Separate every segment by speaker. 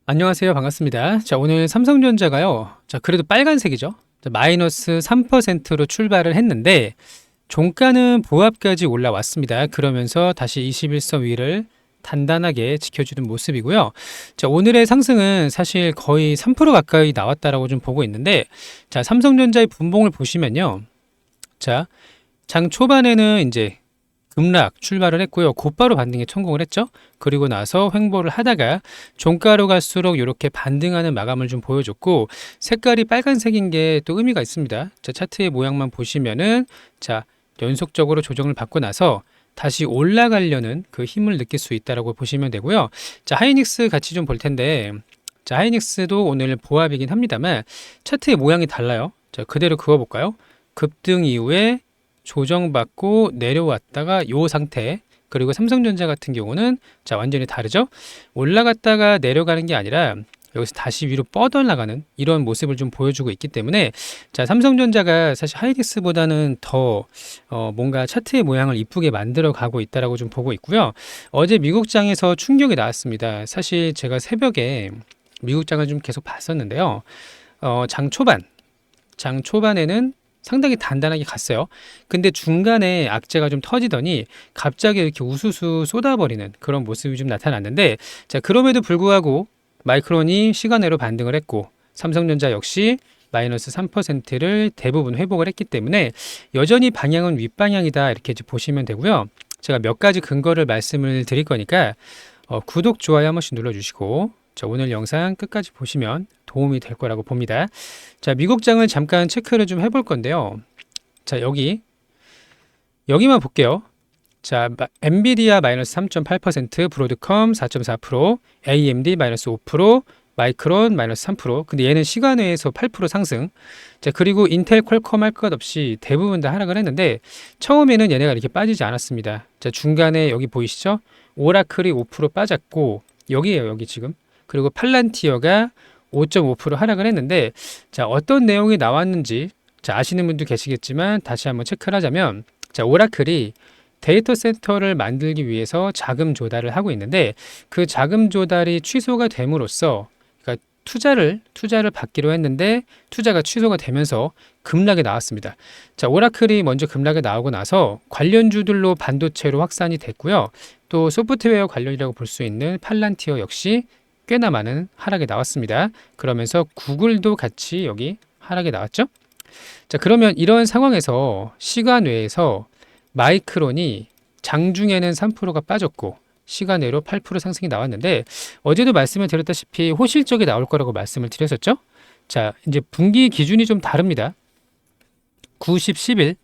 Speaker 1: 안녕하세요. 반갑습니다. 자, 오늘 삼성전자가요. 자, 그래도 빨간색이죠. 자, 마이너스 3%로 출발을 했는데 종가는 보합까지 올라왔습니다. 그러면서 다시 21선 위를 단단하게 지켜주는 모습이고요. 자, 오늘의 상승은 사실 거의 3% 가까이 나왔다라고 좀 보고 있는데, 자, 삼성전자의 분봉을 보시면요. 자, 장 초반에는 이제 급락 출발을 했고요. 곧바로 반등에 성공을 했죠. 그리고 나서 횡보를 하다가 종가로 갈수록 이렇게 반등하는 마감을 좀 보여줬고, 색깔이 빨간색인 게 또 의미가 있습니다. 자, 차트의 모양만 보시면은 자, 연속적으로 조정을 받고 나서 다시 올라가려는 그 힘을 느낄 수 있다라고 보시면 되고요. 자, 하이닉스 같이 좀 볼 텐데, 자, 하이닉스도 오늘 보합이긴 합니다만 차트의 모양이 달라요. 자, 그대로 그어볼까요? 급등 이후에 조정받고 내려왔다가 요 상태. 그리고 삼성전자 같은 경우는 자, 완전히 다르죠. 올라갔다가 내려가는 게 아니라 여기서 다시 위로 뻗어나가는 이런 모습을 좀 보여주고 있기 때문에 자, 삼성전자가 사실 하이닉스보다는 더 뭔가 차트의 모양을 이쁘게 만들어 가고 있다라고 좀 보고 있고요. 어제 미국장에서 충격이 나왔습니다. 사실 제가 새벽에 미국장을 좀 계속 봤었는데요. 장 초반에는 상당히 단단하게 갔어요. 근데 중간에 악재가 좀 터지더니 갑자기 이렇게 우수수 쏟아버리는 그런 모습이 좀 나타났는데, 자, 그럼에도 불구하고 마이크론이 시간외로 반등을 했고 삼성전자 역시 마이너스 3%를 대부분 회복을 했기 때문에 여전히 방향은 윗방향이다, 이렇게 이제 보시면 되고요. 제가 몇 가지 근거를 말씀을 드릴 거니까 구독, 좋아요 한 번씩 눌러주시고, 자, 오늘 영상 끝까지 보시면 도움이 될 거라고 봅니다. 자, 미국장을 잠깐 체크를 좀 해볼 건데요. 자, 여기만 볼게요. 자, 엔비디아 마이너스 3.8%, 브로드컴 4.4%, AMD 마이너스 5%, 마이크론 마이너스 3%. 근데 얘는 시간외에서 8% 상승. 자, 그리고 인텔, 퀄컴 할 것 없이 대부분 다 하락을 했는데 처음에는 얘네가 이렇게 빠지지 않았습니다. 자, 중간에 여기 보이시죠? 오라클이 5% 빠졌고, 여기에요, 여기 지금. 그리고 팔란티어가 5.5% 하락을 했는데, 자, 어떤 내용이 나왔는지 자, 아시는 분도 계시겠지만 다시 한번 체크를 하자면, 자, 오라클이 데이터 센터를 만들기 위해서 자금 조달을 하고 있는데 그 자금 조달이 취소가 됨으로써, 그러니까 투자를 받기로 했는데 투자가 취소가 되면서 급락이 나왔습니다. 자, 오라클이 먼저 급락이 나오고 나서 관련주들로 반도체로 확산이 됐고요. 또 소프트웨어 관련이라고 볼 수 있는 팔란티어 역시 꽤나 많은 하락이 나왔습니다. 그러면서 구글도 같이 여기 하락이 나왔죠. 자, 그러면 이런 상황에서 시간 외에서 마이크론이 장중에는 3%가 빠졌고 시간외로 8% 상승이 나왔는데, 어제도 말씀을 드렸다시피 호실적이 나올 거라고 말씀을 드렸었죠. 자, 이제 분기 기준이 좀 다릅니다. 90, 10일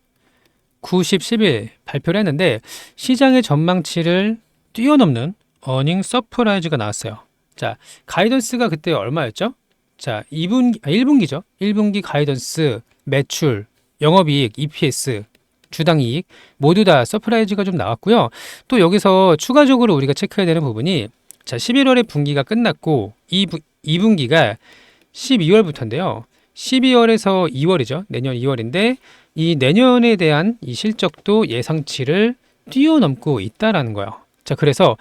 Speaker 1: 발표를 했는데 시장의 전망치를 뛰어넘는 어닝 서프라이즈가 나왔어요. 자, 가이던스가 그때 얼마였죠? 자, 1분기죠. 1분기 가이던스, 매출, 영업이익, EPS, 주당이익 모두 다 서프라이즈가 좀 나왔고요. 또 여기서 추가적으로 우리가 체크해야 되는 부분이, 자, 11월에 분기가 끝났고 2분기가 12월부터인데요. 12월에서 2월이죠. 내년 2월인데 이 내년에 대한 이 실적도 예상치를 뛰어넘고 있다라는 거예요. 자, 그래서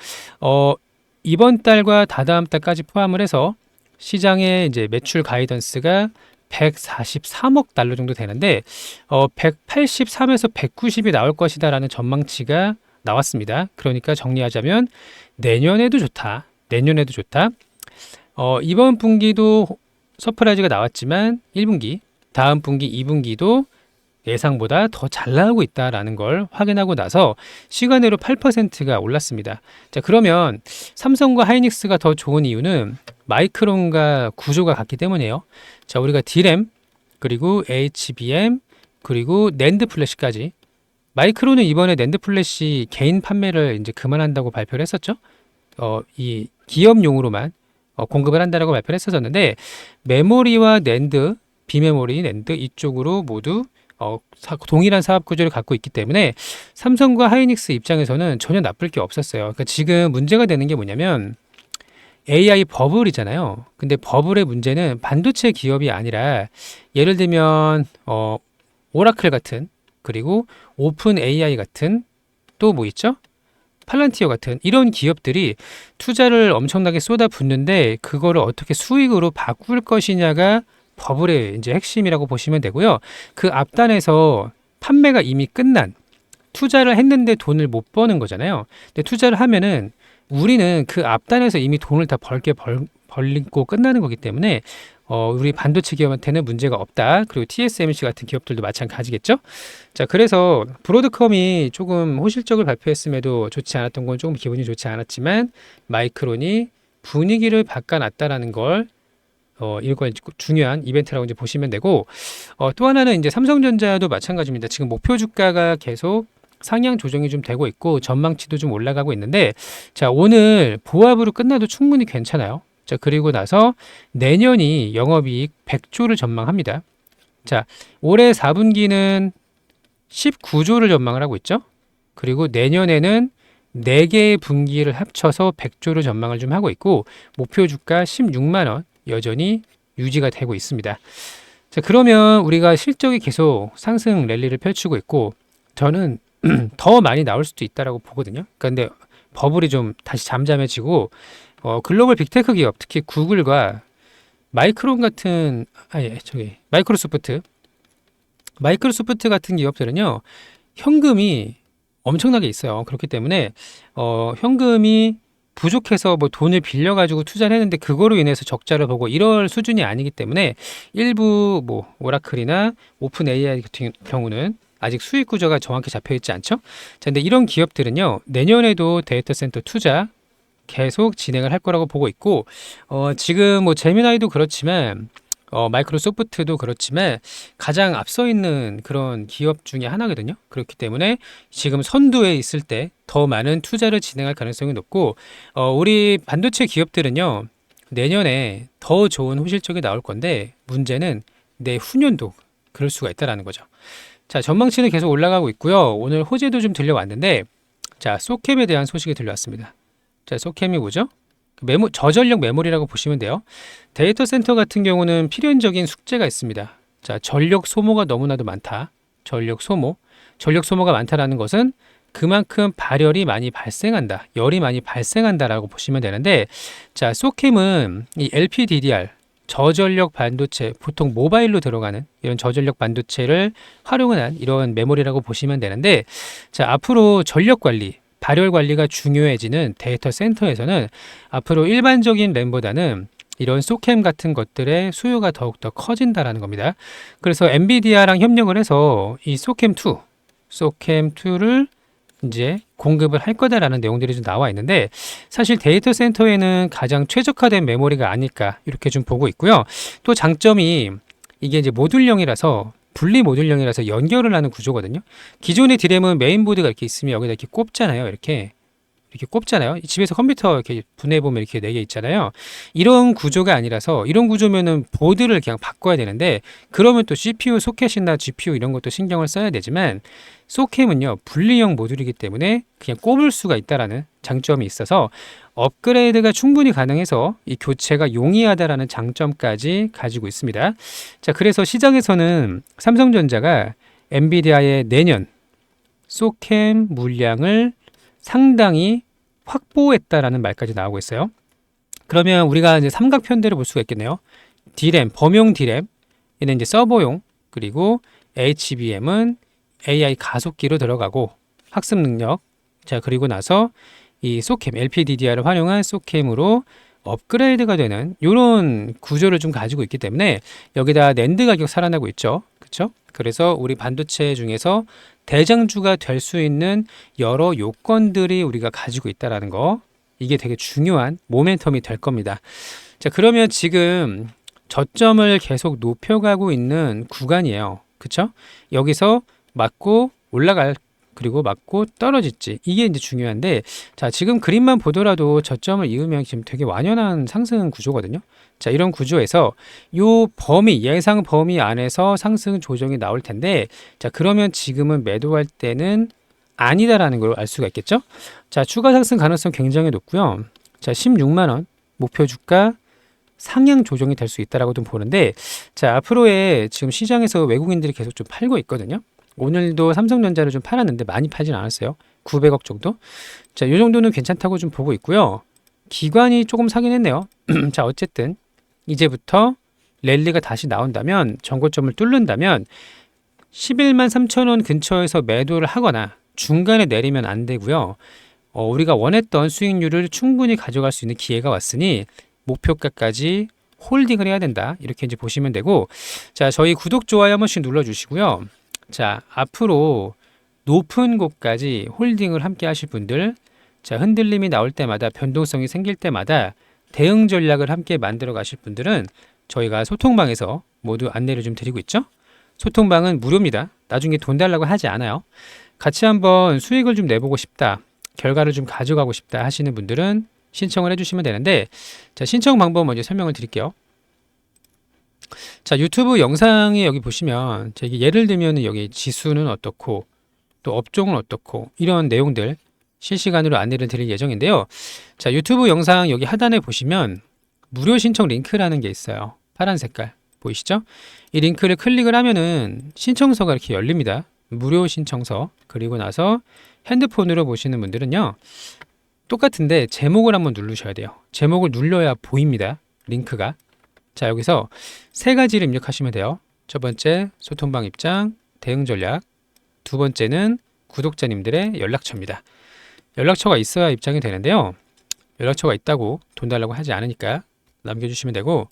Speaker 1: 이번 달과 다다음 달까지 포함을 해서 시장의 이제 매출 가이던스가 143억 달러 정도 되는데 183에서 190이 나올 것이다라는 전망치가 나왔습니다. 그러니까 정리하자면 내년에도 좋다. 내년에도 좋다. 이번 분기도 서프라이즈가 나왔지만 1분기, 다음 분기 2분기도 예상보다 더 잘 나오고 있다라는 걸 확인하고 나서 시간으로 8%가 올랐습니다. 자, 그러면 삼성과 하이닉스가 더 좋은 이유는 마이크론과 구조가 같기 때문이에요. 자, 우리가 D램, 그리고 HBM, 그리고 낸드 플래시까지. 마이크론은 이번에 낸드 플래시 개인 판매를 이제 그만한다고 발표를 했었죠. 이 기업용으로만 공급을 한다라고 발표를 했었는데, 메모리와 낸드, 비메모리, 낸드 이쪽으로 모두 동일한 사업 구조를 갖고 있기 때문에 삼성과 하이닉스 입장에서는 전혀 나쁠 게 없었어요. 그러니까 지금 문제가 되는 게 뭐냐면 AI 버블이잖아요. 근데 버블의 문제는 반도체 기업이 아니라 예를 들면 오라클 같은, 그리고 오픈 AI 같은, 또 뭐 있죠? 팔란티어 같은 이런 기업들이 투자를 엄청나게 쏟아붓는데 그거를 어떻게 수익으로 바꿀 것이냐가 버블의 이제 핵심이라고 보시면 되고요. 그 앞단에서 판매가 이미 끝난 투자를 했는데 돈을 못 버는 거잖아요. 근데 투자를 하면은 우리는 그 앞단에서 이미 돈을 다 벌리고 끝나는 거기 때문에 우리 반도체 기업한테는 문제가 없다. 그리고 TSMC 같은 기업들도 마찬가지겠죠. 자, 그래서 브로드컴이 조금 호실적을 발표했음에도 좋지 않았던 건 조금 기분이 좋지 않았지만 마이크론이 분위기를 바꿔놨다라는 걸 이걸 중요한 이벤트라고 이제 보시면 되고 또 하나는 이제 삼성전자도 마찬가지입니다. 지금 목표 주가가 계속 상향 조정이 좀 되고 있고 전망치도 좀 올라가고 있는데 자, 오늘 보합으로 끝나도 충분히 괜찮아요. 자, 그리고 나서 내년이 영업이익 100조를 전망합니다. 자, 올해 4분기는 19조를 전망을 하고 있죠. 그리고 내년에는 4개의 분기를 합쳐서 100조를 전망을 좀 하고 있고 목표 주가 16만 원 여전히 유지가 되고 있습니다. 자, 그러면 우리가 실적이 계속 상승 랠리를 펼치고 있고 저는 더 많이 나올 수도 있다라고 보거든요. 그런데 버블이 좀 다시 잠잠해지고 글로벌 빅테크 기업 특히 구글과 마이크론 같은 마이크로소프트 같은 기업들은요 현금이 엄청나게 있어요. 그렇기 때문에 현금이 부족해서 뭐 돈을 빌려가지고 투자를 했는데 그거로 인해서 적자를 보고 이럴 수준이 아니기 때문에 일부 뭐 오라클이나 오픈 AI 같은 경우는 아직 수익 구조가 정확히 잡혀 있지 않죠. 자, 근데 이런 기업들은요 내년에도 데이터 센터 투자 계속 진행을 할 거라고 보고 있고 지금 뭐 제미나이도 그렇지만 마이크로소프트도 그렇지만 가장 앞서 있는 그런 기업 중에 하나거든요. 그렇기 때문에 지금 선두에 있을 때 더 많은 투자를 진행할 가능성이 높고 우리 반도체 기업들은요 내년에 더 좋은 호실적이 나올 건데 문제는 내후년도 그럴 수가 있다라는 거죠. 자, 전망치는 계속 올라가고 있고요. 오늘 호재도 좀 들려왔는데 자, 소캠에 대한 소식이 들려왔습니다. 자, 소캠이 뭐죠? 저전력 메모리라고 보시면 돼요. 데이터 센터 같은 경우는 필연적인 숙제가 있습니다. 자, 전력 소모가 너무나도 많다. 전력 소모가 많다라는 것은 그만큼 발열이 많이 발생한다. 열이 많이 발생한다라고 보시면 되는데 자, 소캠은 이 LPDDR 저전력 반도체, 보통 모바일로 들어가는 이런 저전력 반도체를 활용한 이런 메모리라고 보시면 되는데 자, 앞으로 전력 관리 발열 관리가 중요해지는 데이터 센터에서는 앞으로 일반적인 램보다는 이런 소캠 같은 것들의 수요가 더욱더 커진다라는 겁니다. 그래서 엔비디아랑 협력을 해서 이 소캠2를 이제 공급을 할 거다라는 내용들이 좀 나와 있는데 사실 데이터 센터에는 가장 최적화된 메모리가 아닐까 이렇게 좀 보고 있고요. 또 장점이 이게 이제 모듈형이라서 분리 모듈형이라서 연결을 하는 구조거든요. 기존의 디램은 메인보드가 이렇게 있으면 여기다 이렇게 꼽잖아요. 이렇게 꼽잖아요. 집에서 컴퓨터 이렇게 분해보면 이렇게 4개 있잖아요. 이런 구조가 아니라서 이런 구조면은 보드를 그냥 바꿔야 되는데 그러면 또 CPU 소켓이나 GPU 이런 것도 신경을 써야 되지만 소캠은요 분리형 모듈이기 때문에 그냥 꼽을 수가 있다라는 장점이 있어서 업그레이드가 충분히 가능해서 이 교체가 용이하다라는 장점까지 가지고 있습니다. 자, 그래서 시장에서는 삼성전자가 엔비디아의 내년 소캠 물량을 상당히 확보했다라는 말까지 나오고 있어요. 그러면 우리가 이제 삼각편대로 볼 수가 있겠네요. D램, 범용 D램, 얘는 이제 서버용, 그리고 HBM은 AI 가속기로 들어가고 학습 능력. 자, 그리고 나서 이 소캠, LPDDR을 활용한 소캠으로 업그레이드가 되는 이런 구조를 좀 가지고 있기 때문에 여기다 낸드 가격 살아나고 있죠. 그렇죠? 그래서 우리 반도체 중에서 대장주가 될 수 있는 여러 요건들이 우리가 가지고 있다라는 거, 이게 되게 중요한 모멘텀이 될 겁니다. 자, 그러면 지금 저점을 계속 높여가고 있는 구간이에요. 그렇죠? 여기서 맞고 올라갈, 그리고 맞고 떨어질지, 이게 이제 중요한데, 자, 지금 그림만 보더라도 저점을 이으면 지금 되게 완연한 상승 구조거든요. 자, 이런 구조에서 요 범위, 예상 범위 안에서 상승 조정이 나올 텐데, 자, 그러면 지금은 매도할 때는 아니다라는 걸 알 수가 있겠죠. 자, 추가 상승 가능성 굉장히 높고요. 자, 16만 원 목표 주가 상향 조정이 될 수 있다라고 좀 보는데, 자, 앞으로의 지금 시장에서 외국인들이 계속 좀 팔고 있거든요. 오늘도 삼성전자를 좀 팔았는데 많이 팔진 않았어요. 900억 정도. 자, 이 정도는 괜찮다고 좀 보고 있고요. 기관이 조금 사긴 했네요. 자, 어쨌든 이제부터 랠리가 다시 나온다면, 전고점을 뚫는다면 11만 3천 원 근처에서 매도를 하거나 중간에 내리면 안 되고요. 우리가 원했던 수익률을 충분히 가져갈 수 있는 기회가 왔으니 목표가까지 홀딩을 해야 된다. 이렇게 이제 보시면 되고, 자, 저희 구독, 좋아요 한 번씩 눌러주시고요. 자, 앞으로 높은 곳까지 홀딩을 함께 하실 분들, 자, 흔들림이 나올 때마다, 변동성이 생길 때마다 대응 전략을 함께 만들어 가실 분들은 저희가 소통방에서 모두 안내를 좀 드리고 있죠. 소통방은 무료입니다. 나중에 돈 달라고 하지 않아요. 같이 한번 수익을 좀 내보고 싶다, 결과를 좀 가져가고 싶다 하시는 분들은 신청을 해주시면 되는데, 자, 신청 방법 먼저 설명을 드릴게요. 자, 유튜브 영상에 여기 보시면, 자, 이게 예를 들면 여기 지수는 어떻고 또 업종은 어떻고 이런 내용들 실시간으로 안내를 드릴 예정인데요. 자, 유튜브 영상 여기 하단에 보시면 무료 신청 링크라는 게 있어요. 파란 색깔 보이시죠? 이 링크를 클릭을 하면은 신청서가 이렇게 열립니다. 무료 신청서. 그리고 나서 핸드폰으로 보시는 분들은요, 똑같은데 제목을 한번 누르셔야 돼요. 제목을 눌러야 보입니다. 링크가. 자, 여기서 세 가지를 입력하시면 돼요. 첫 번째, 소통방 입장, 대응 전략. 두 번째는 구독자님들의 연락처입니다. 연락처가 있어야 입장이 되는데요. 연락처가 있다고 돈 달라고 하지 않으니까 남겨주시면 되고,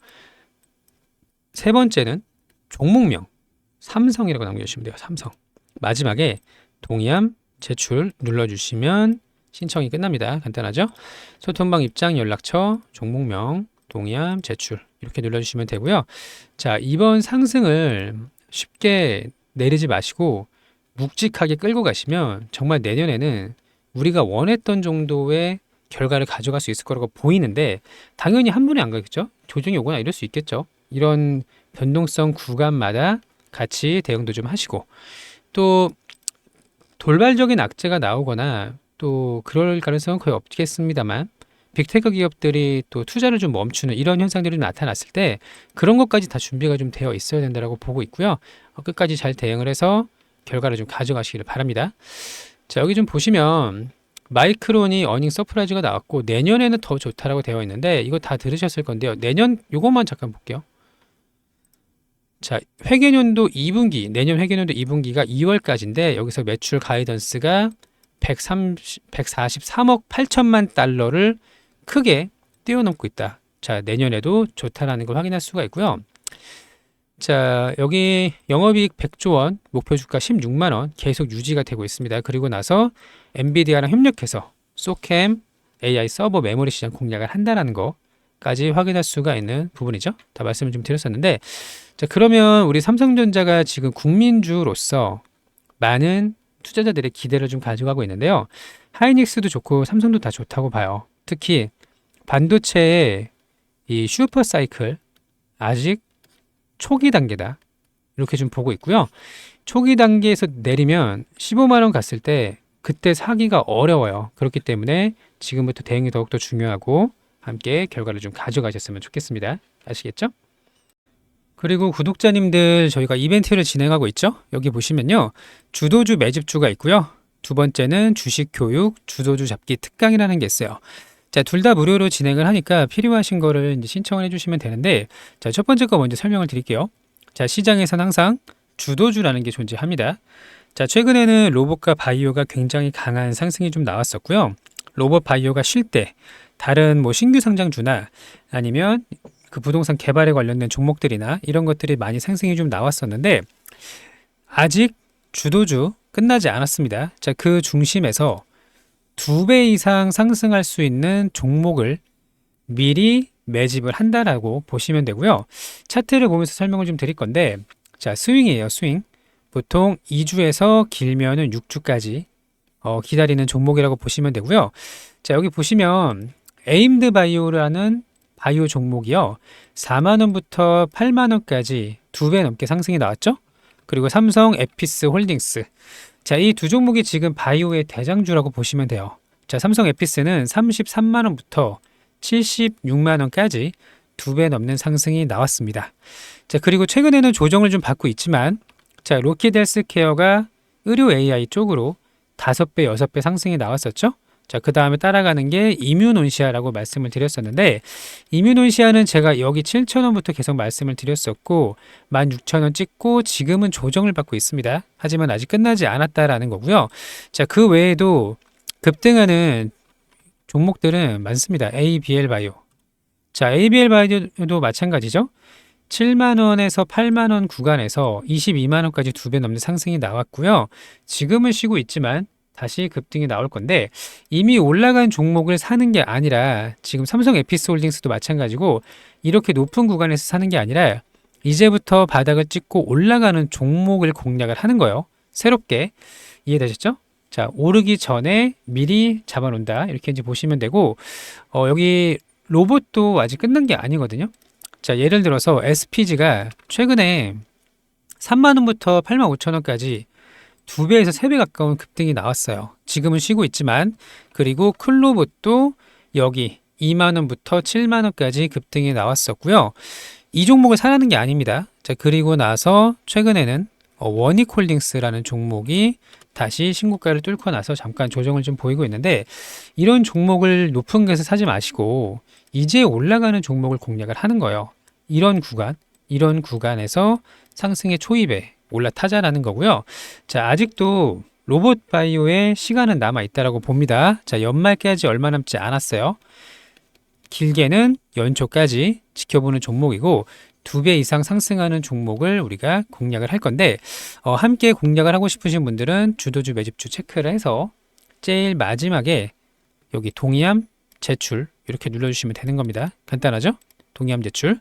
Speaker 1: 세 번째는 종목명, 삼성이라고 남겨주시면 돼요. 삼성. 마지막에 동의함, 제출 눌러주시면 신청이 끝납니다. 간단하죠? 소통방 입장, 연락처, 종목명, 동의함, 제출 이렇게 눌러주시면 되고요. 자, 이번 상승을 쉽게 내리지 마시고 묵직하게 끌고 가시면 정말 내년에는 우리가 원했던 정도의 결과를 가져갈 수 있을 거라고 보이는데, 당연히 한 번에 안 가겠죠? 조정이 오거나 이럴 수 있겠죠. 이런 변동성 구간마다 같이 대응도 좀 하시고, 또 돌발적인 악재가 나오거나 또 그럴 가능성은 거의 없겠습니다만, 빅테크 기업들이 또 투자를 좀 멈추는 이런 현상들이 나타났을 때 그런 것까지 다 준비가 좀 되어 있어야 된다고 보고 있고요. 끝까지 잘 대응을 해서 결과를 좀 가져가시기를 바랍니다. 자, 여기 좀 보시면 마이크론이 어닝 서프라이즈가 나왔고 내년에는 더 좋다라고 되어 있는데, 이거 다 들으셨을 건데요. 내년 요것만 잠깐 볼게요. 자, 회계년도 2분기, 내년 회계년도 2분기가 2월까지인데 여기서 매출 가이던스가 143억 8천만 달러를 크게 뛰어넘고 있다. 자, 내년에도 좋다라는 걸 확인할 수가 있고요. 자, 여기 영업이익 100조 원, 목표 주가 16만 원 계속 유지가 되고 있습니다. 그리고 나서 엔비디아랑 협력해서 소캠 AI 서버 메모리 시장 공략을 한다는 거까지 확인할 수가 있는 부분이죠. 다 말씀을 좀 드렸었는데, 자, 그러면 우리 삼성전자가 지금 국민주로서 많은 투자자들의 기대를 좀 가져가고 있는데요. 하이닉스도 좋고 삼성도 다 좋다고 봐요. 특히 반도체의 이 슈퍼 사이클 아직 초기 단계다, 이렇게 좀 보고 있고요. 초기 단계에서 내리면 15만 원 갔을 때 그때 사기가 어려워요. 그렇기 때문에 지금부터 대응이 더욱더 중요하고 함께 결과를 좀 가져가셨으면 좋겠습니다. 아시겠죠? 그리고 구독자님들, 저희가 이벤트를 진행하고 있죠. 여기 보시면요, 주도주 매집주가 있고요. 두 번째는 주식 교육 주도주 잡기 특강이라는 게 있어요. 자, 둘 다 무료로 진행을 하니까 필요하신 거를 이제 신청을 해주시면 되는데, 자, 첫 번째 거 먼저 설명을 드릴게요. 자, 시장에서는 항상 주도주라는 게 존재합니다. 자, 최근에는 로봇과 바이오가 굉장히 강한 상승이 좀 나왔었고요. 로봇 바이오가 쉴 때 다른 뭐 신규 상장주나 아니면 그 부동산 개발에 관련된 종목들이나 이런 것들이 많이 상승이 좀 나왔었는데, 아직 주도주 끝나지 않았습니다. 자, 그 중심에서 2배 이상 상승할 수 있는 종목을 미리 매집을 한다라고 보시면 되고요. 차트를 보면서 설명을 좀 드릴 건데, 자, 스윙이에요. 스윙. 보통 2주에서 길면은 6주까지 기다리는 종목이라고 보시면 되고요. 자, 여기 보시면 에임드 바이오라는 바이오 종목이요, 4만원부터 8만원까지 2배 넘게 상승이 나왔죠. 그리고 삼성 에피스 홀딩스, 자, 이 두 종목이 지금 바이오의 대장주라고 보시면 돼요. 자, 삼성 에피스는 33만원부터 76만원까지 2배 넘는 상승이 나왔습니다. 자, 그리고 최근에는 조정을 좀 받고 있지만, 자, 로키드 헬스케어가 의료 AI 쪽으로 5배, 6배 상승이 나왔었죠. 자, 그 다음에 따라가는 게 이뮤논시아라고 말씀을 드렸었는데, 이뮤논시아는 제가 여기 7,000원부터 계속 말씀을 드렸었고 16,000원 찍고 지금은 조정을 받고 있습니다. 하지만 아직 끝나지 않았다라는 거고요. 자, 그 외에도 급등하는 종목들은 많습니다. ABL 바이오. 자, ABL 바이오도 마찬가지죠. 7만원에서 8만원 구간에서 22만원까지 2배 넘는 상승이 나왔고요. 지금은 쉬고 있지만 다시 급등이 나올 건데, 이미 올라간 종목을 사는 게 아니라, 지금 삼성 에피스홀딩스도 마찬가지고 이렇게 높은 구간에서 사는 게 아니라 이제부터 바닥을 찍고 올라가는 종목을 공략을 하는 거예요. 새롭게. 이해되셨죠? 자, 오르기 전에 미리 잡아놓는다, 이렇게 이제 보시면 되고, 여기 로봇도 아직 끝난 게 아니거든요. 자, 예를 들어서 SPG가 최근에 3만원부터 85,000원까지 2배에서 3배 가까운 급등이 나왔어요. 지금은 쉬고 있지만. 그리고 클로봇도 여기 2만원부터 7만원까지 급등이 나왔었고요. 이 종목을 사라는 게 아닙니다. 자, 그리고 나서 최근에는 원익홀딩스라는 종목이 다시 신고가를 뚫고 나서 잠깐 조정을 좀 보이고 있는데, 이런 종목을 높은 곳에서 사지 마시고 이제 올라가는 종목을 공략을 하는 거예요. 이런 구간에서 상승의 초입에 올라타자라는 거고요. 자, 아직도 로봇 바이오의 시간은 남아 있다라고 봅니다. 자, 연말까지 얼마 남지 않았어요. 길게는 연초까지 지켜보는 종목이고 2배 이상 상승하는 종목을 우리가 공략을 할 건데, 함께 공략을 하고 싶으신 분들은 주도주 매집주 체크를 해서 제일 마지막에 여기 동의함 제출 이렇게 눌러주시면 되는 겁니다. 간단하죠? 동의함 제출.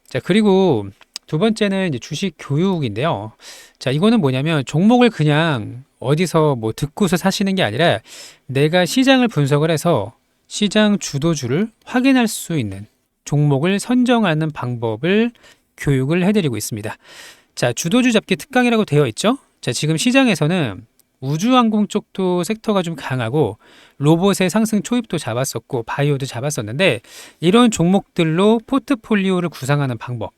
Speaker 1: 자, 그리고 두 번째는 이제 주식 교육인데요. 자, 이거는 뭐냐면 종목을 그냥 어디서 뭐 듣고서 사시는 게 아니라 내가 시장을 분석을 해서 시장 주도주를 확인할 수 있는 종목을 선정하는 방법을 교육을 해드리고 있습니다. 자, 주도주 잡기 특강이라고 되어 있죠. 자, 지금 시장에서는 우주항공 쪽도 섹터가 좀 강하고 로봇의 상승 초입도 잡았었고 바이오도 잡았었는데, 이런 종목들로 포트폴리오를 구상하는 방법,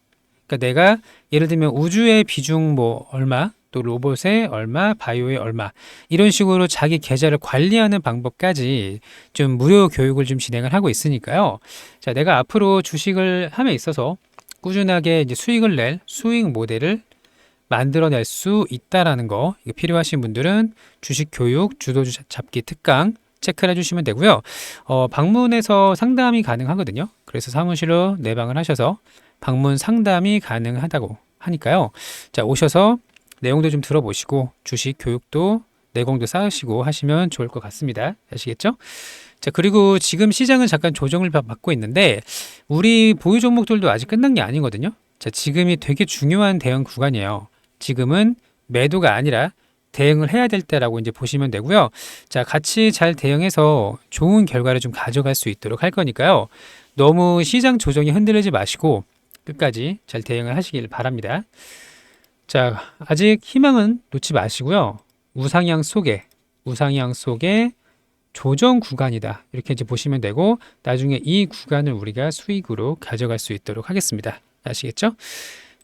Speaker 1: 그러니까 내가 예를 들면 우주의 비중 뭐 얼마, 또 로봇의 얼마, 바이오의 얼마, 이런 식으로 자기 계좌를 관리하는 방법까지 좀 무료 교육을 좀 진행을 하고 있으니까요. 자, 내가 앞으로 주식을 함에 있어서 꾸준하게 이제 수익을 낼 수익 모델을 만들어낼 수 있다라는 거, 이거 필요하신 분들은 주식 교육 주도주 잡기 특강 체크를 해주시면 되고요. 방문해서 상담이 가능하거든요. 그래서 사무실로 내방을 하셔서 방문 상담이 가능하다고 하니까요. 자, 오셔서 내용도 좀 들어보시고 주식 교육도 내공도 쌓으시고 하시면 좋을 것 같습니다. 아시겠죠? 자, 그리고 지금 시장은 잠깐 조정을 받고 있는데 우리 보유 종목들도 아직 끝난 게 아니거든요. 자, 지금이 되게 중요한 대응 구간이에요. 지금은 매도가 아니라 대응을 해야 될 때라고 이제 보시면 되고요. 자, 같이 잘 대응해서 좋은 결과를 좀 가져갈 수 있도록 할 거니까요. 너무 시장 조정이 흔들리지 마시고 끝까지 잘 대응을 하시길 바랍니다. 자, 아직 희망은 놓지 마시고요. 우상향 속에 조정 구간이다, 이렇게 이제 보시면 되고 나중에 이 구간을 우리가 수익으로 가져갈 수 있도록 하겠습니다. 아시겠죠?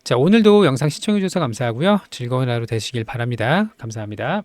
Speaker 1: 자, 오늘도 영상 시청해 주셔서 감사하고요. 즐거운 하루 되시길 바랍니다. 감사합니다.